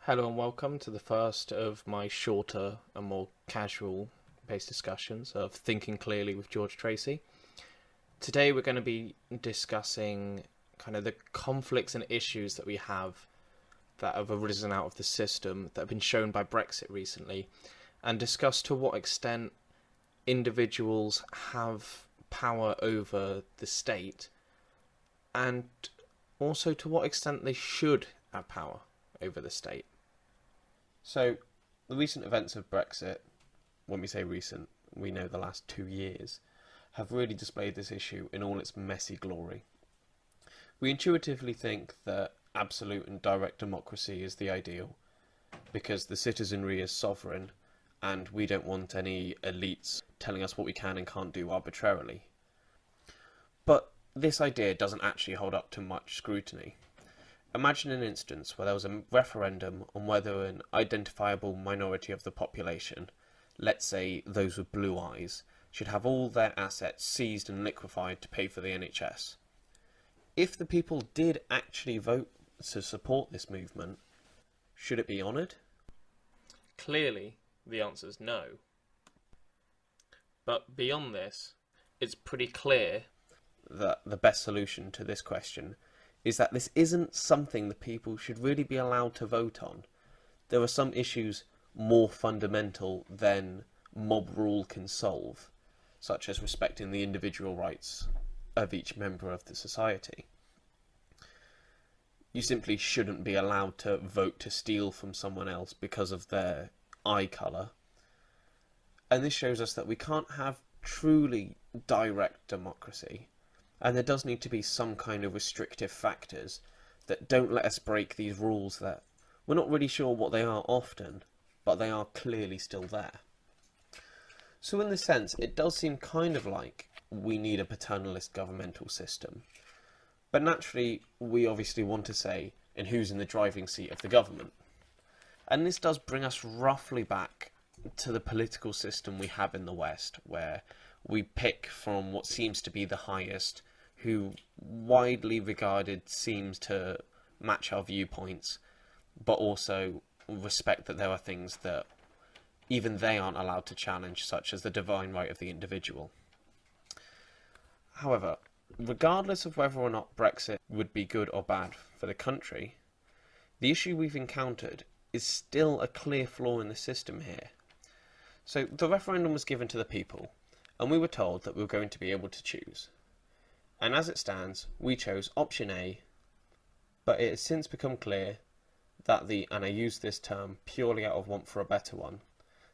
Hello and welcome to the first of my shorter and more casual based discussions of Thinking Clearly with George Tracy. Today we're going to be discussing kind of the conflicts and issues that we have that have arisen out of the system that have been shown by Brexit recently, and discuss to what extent individuals have power over the state and also to what extent they should have power over the state. So, the recent events of Brexit, when we say recent, we know the last 2 years, have really displayed this issue in all its messy glory. We intuitively think that absolute and direct democracy is the ideal, because the citizenry is sovereign, and we don't want any elites telling us what we can and can't do arbitrarily. But this idea doesn't actually hold up to much scrutiny. Imagine an instance where there was a referendum on whether an identifiable minority of the population, let's say those with blue eyes, should have all their assets seized and liquefied to pay for the NHS. If the people did actually vote to support this movement, should it be honoured? Clearly, the answer is no. But beyond this, it's pretty clear that the best solution to this question is that this isn't something the people should really be allowed to vote on. There are some issues more fundamental than mob rule can solve, such as respecting the individual rights of each member of the society. You simply shouldn't be allowed to vote to steal from someone else because of their eye colour. And this shows us that we can't have truly direct democracy. And there does need to be some kind of restrictive factors that don't let us break these rules that we're not really sure what they are often, but they are clearly still there. So in this sense, it does seem kind of like we need a paternalist governmental system. But naturally, we obviously want to say, and who's in the driving seat of the government. And this does bring us roughly back to the political system we have in the West, where we pick from what seems to be the highest, who widely regarded seems to match our viewpoints, but also respect that there are things that even they aren't allowed to challenge, such as the divine right of the individual. However, regardless of whether or not Brexit would be good or bad for the country, the issue we've encountered is still a clear flaw in the system here. So the referendum was given to the people, and we were told that we were going to be able to choose. And as it stands, we chose option A, but it has since become clear that and I use this term purely out of want for a better one,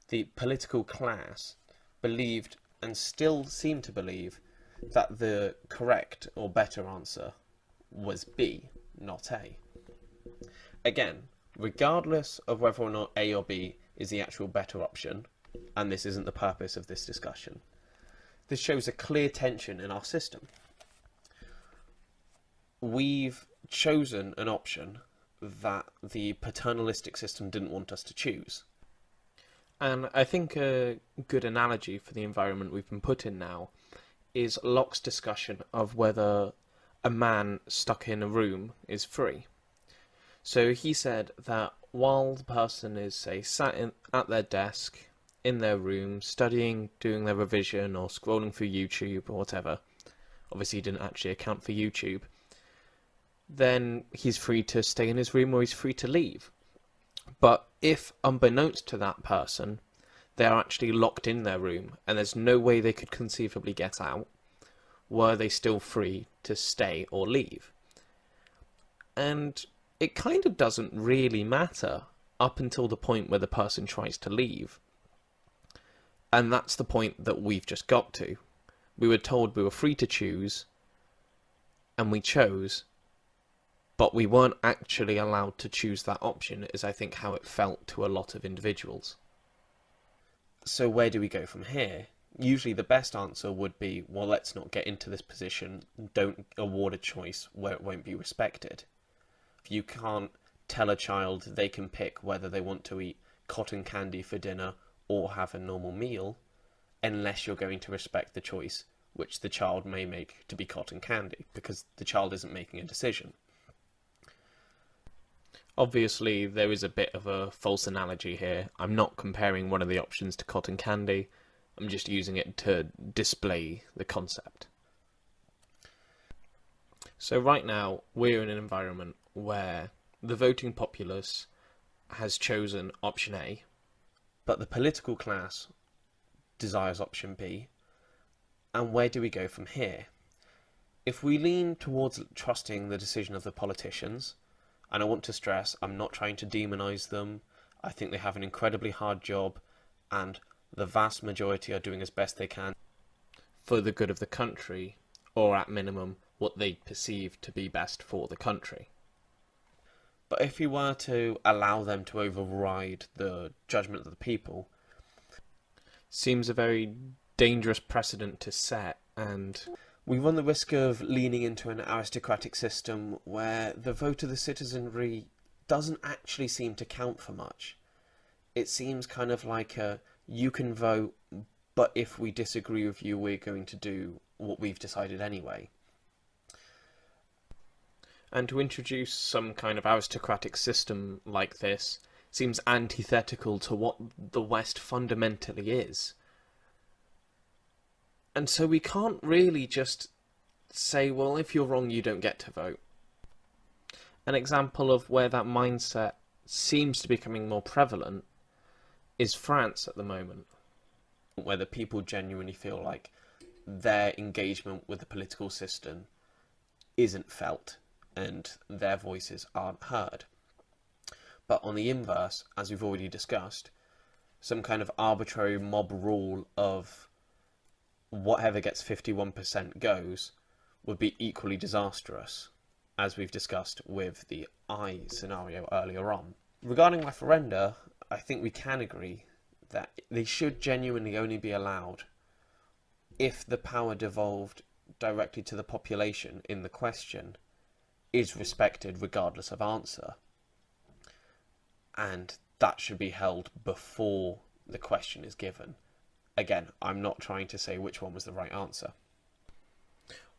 the political class believed and still seem to believe that the correct or better answer was B, not A. Again, regardless of whether or not A or B is the actual better option, and this isn't the purpose of this discussion, this shows a clear tension in our system. We've chosen an option that the paternalistic system didn't want us to choose. And I think a good analogy for the environment we've been put in now is Locke's discussion of whether a man stuck in a room is free. So he said that while the person is, say, at their desk, in their room, studying, doing their revision, or scrolling through YouTube or whatever, obviously he didn't actually account for YouTube, then he's free to stay in his room or he's free to leave. But if, unbeknownst to that person, they are actually locked in their room and there's no way they could conceivably get out, were they still free to stay or leave? And it kind of doesn't really matter up until the point where the person tries to leave. And that's the point that we've just got to. We were told we were free to choose, and we chose, but we weren't actually allowed to choose that option, is I think how it felt to a lot of individuals. So where do we go from here? Usually the best answer would be, well, let's not get into this position, don't award a choice where it won't be respected. If you can't tell a child they can pick whether they want to eat cotton candy for dinner or have a normal meal, unless you're going to respect the choice which the child may make to be cotton candy, because the child isn't making a decision. Obviously, there is a bit of a false analogy here. I'm not comparing one of the options to cotton candy. I'm just using it to display the concept. So right now, we're in an environment where the voting populace has chosen option A, but the political class desires option B. And where do we go from here? If we lean towards trusting the decision of the politicians, and I want to stress, I'm not trying to demonise them, I think they have an incredibly hard job, and the vast majority are doing as best they can for the good of the country, or at minimum, what they perceive to be best for the country. But if we were to allow them to override the judgment of the people, seems a very dangerous precedent to set, and we run the risk of leaning into an aristocratic system where the vote of the citizenry doesn't actually seem to count for much. It seems kind of like you can vote, but if we disagree with you, we're going to do what we've decided anyway. And to introduce some kind of aristocratic system like this seems antithetical to what the West fundamentally is. And so we can't really just say, well, if you're wrong, you don't get to vote. An example of where that mindset seems to be becoming more prevalent is France at the moment, where the people genuinely feel like their engagement with the political system isn't felt and their voices aren't heard. But on the inverse, as we've already discussed, some kind of arbitrary mob rule of whatever gets 51% goes would be equally disastrous, as we've discussed with the I scenario earlier on. Regarding referenda, I think we can agree that they should genuinely only be allowed if the power devolved directly to the population in the question is respected regardless of answer. And that should be held before the question is given. Again, I'm not trying to say which one was the right answer.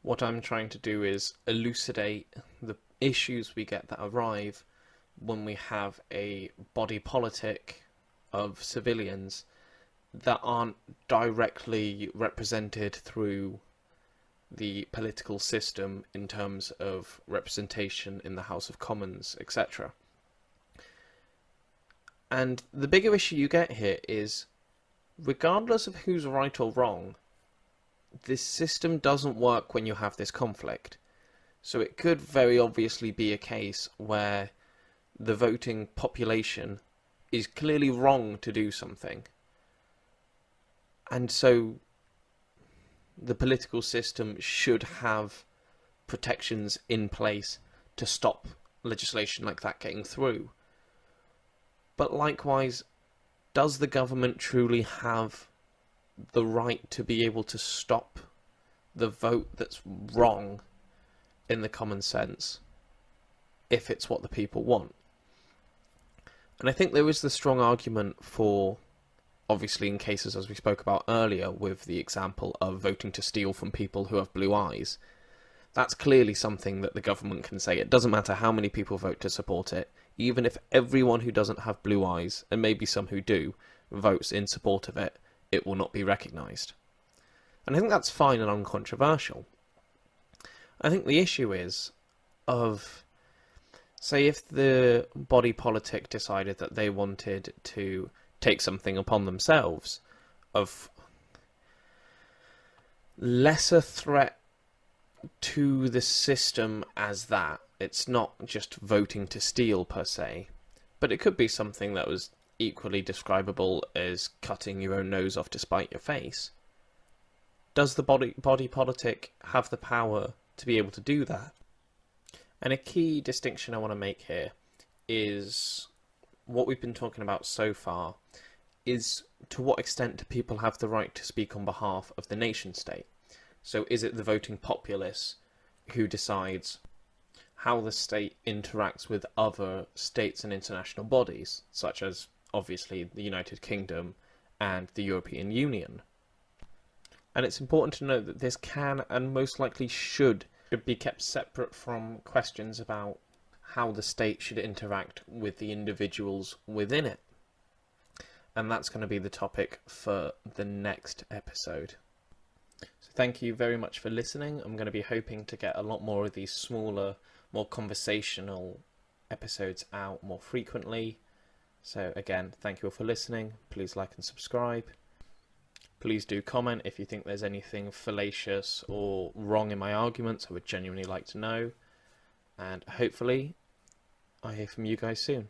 What I'm trying to do is elucidate the issues we get that arrive when we have a body politic of civilians that aren't directly represented through the political system in terms of representation in the House of Commons, etc. And the bigger issue you get here is, regardless of who's right or wrong, this system doesn't work when you have this conflict. So it could very obviously be a case where the voting population is clearly wrong to do something. And so the political system should have protections in place to stop legislation like that getting through. But likewise, does the government truly have the right to be able to stop the vote that's wrong in the common sense if it's what the people want? And I think there is the strong argument for, obviously in cases as we spoke about earlier with the example of voting to steal from people who have blue eyes, that's clearly something that the government can say. It doesn't matter how many people vote to support it, even if everyone who doesn't have blue eyes, and maybe some who do, votes in support of it, it will not be recognised. And I think that's fine and uncontroversial. I think the issue is of, say if the body politic decided that they wanted to take something upon themselves of lesser threat to the system as that. It's not just voting to steal per se, but it could be something that was equally describable as cutting your own nose off to spite your face. Does the body politic have the power to be able to do that? And a key distinction I want to make here is what we've been talking about so far is to what extent do people have the right to speak on behalf of the nation state? So is it the voting populace who decides how the state interacts with other states and international bodies, such as obviously the United Kingdom and the European Union? And it's important to note that this can and most likely should be kept separate from questions about how the state should interact with the individuals within it. And that's going to be the topic for the next episode. So thank you very much for listening. I'm going to be hoping to get a lot more of these smaller, more conversational episodes out more frequently. So again, thank you all for listening. Please like and subscribe. Please do comment if you think there's anything fallacious or wrong in my arguments. I would genuinely like to know. And hopefully I hear from you guys soon.